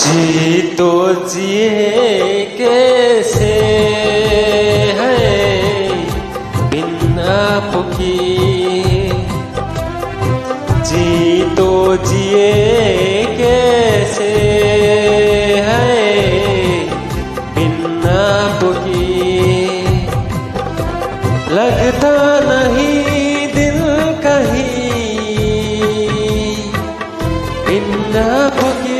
जी तो जिए कैसे है बिन आपकी, जी तो जिए कैसे है बिन आपकी। लगता नहीं दिल कहीं बिन आपकी।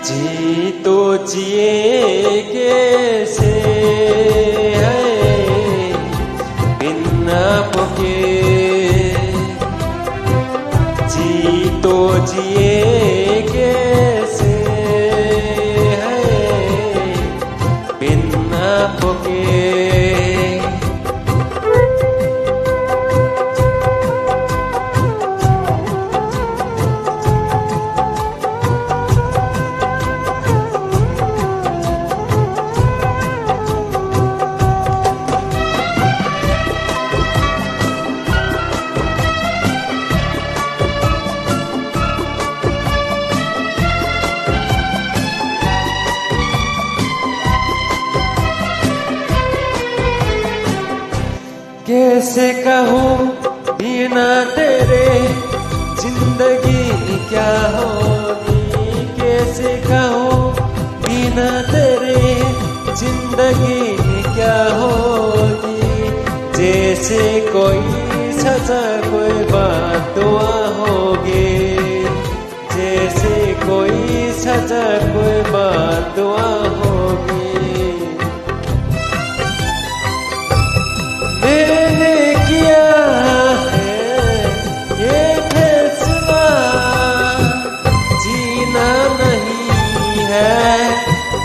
जी तो जिए कैसे है बिन आपके, जी तो जिए कैसे है बिन आपके। कैसे कहूँ बिना तेरे जिंदगी क्या होगी, कैसे कहूँ बिना तेरे जिंदगी क्या होगी। जैसे कोई सजा कोई बात दुआ होगी, जैसे कोई सजा कोई बात दुआ होगी। मैंने किया है ये फैसला, जीना नहीं है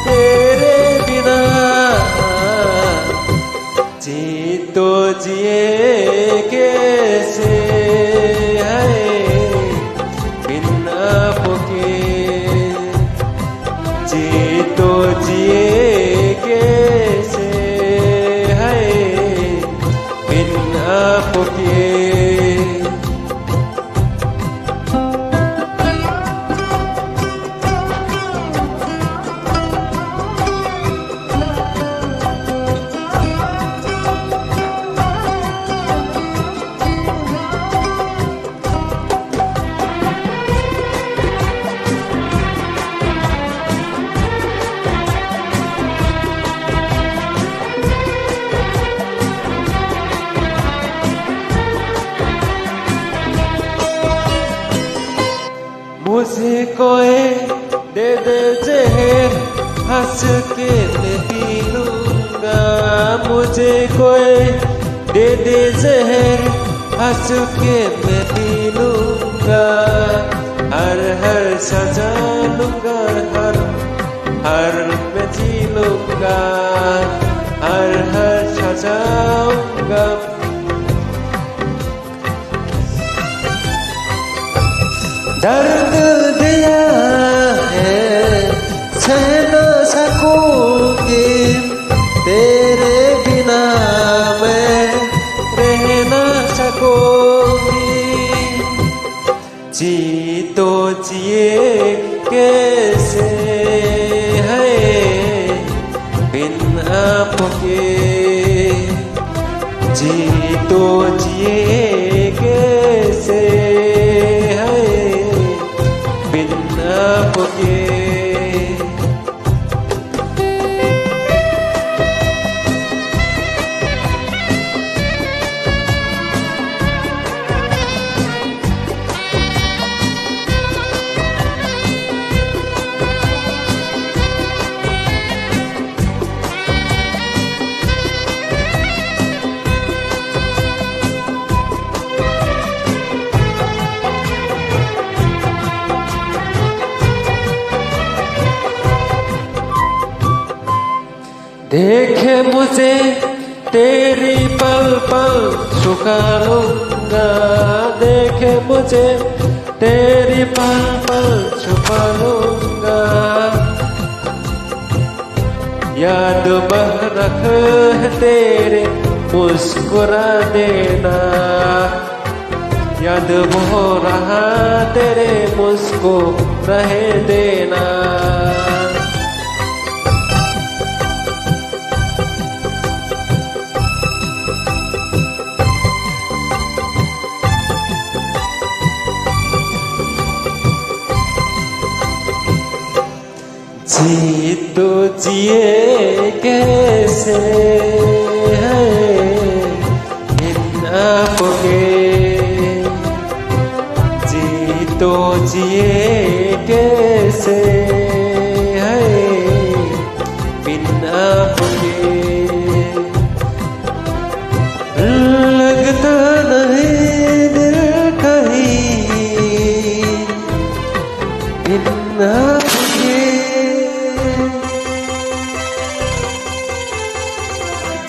तेरे बिना। जी तो जिए कैसे है बिन आपके, जी तो जिए कैसे है बिन आपके। मुझे कोई दे दे जहर हंस के मैं पी लूंगा, मुझे कोई दे दे जहर हंस के मैं पी लूंगा। हर हर सजा लूंगा, हर मैं जी लूंगा, हर हर सजाऊंगा। दर्द दिया है सह न सकूंगी, तेरे बिना मैं रह न सकूंगी। जी तो जिए कैसे है बिन आपके, जी तो जिए कैसे बिन आपके। देखे मुझे तेरी पल पल छुपा लूंगा, देखे मुझे तेरी पल पल छुपा लूंगा। याद बहरख है तेरे मुस्कुरा देना, याद हो रहा तेरे मुझको रहे देना। जी तो जिए कैसे है इन आपके, जी तो जिए कैसे है बिन आपके। लगता नहीं दिल कहीं बिन आपके,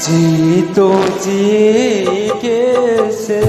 जी तो जी कैसे।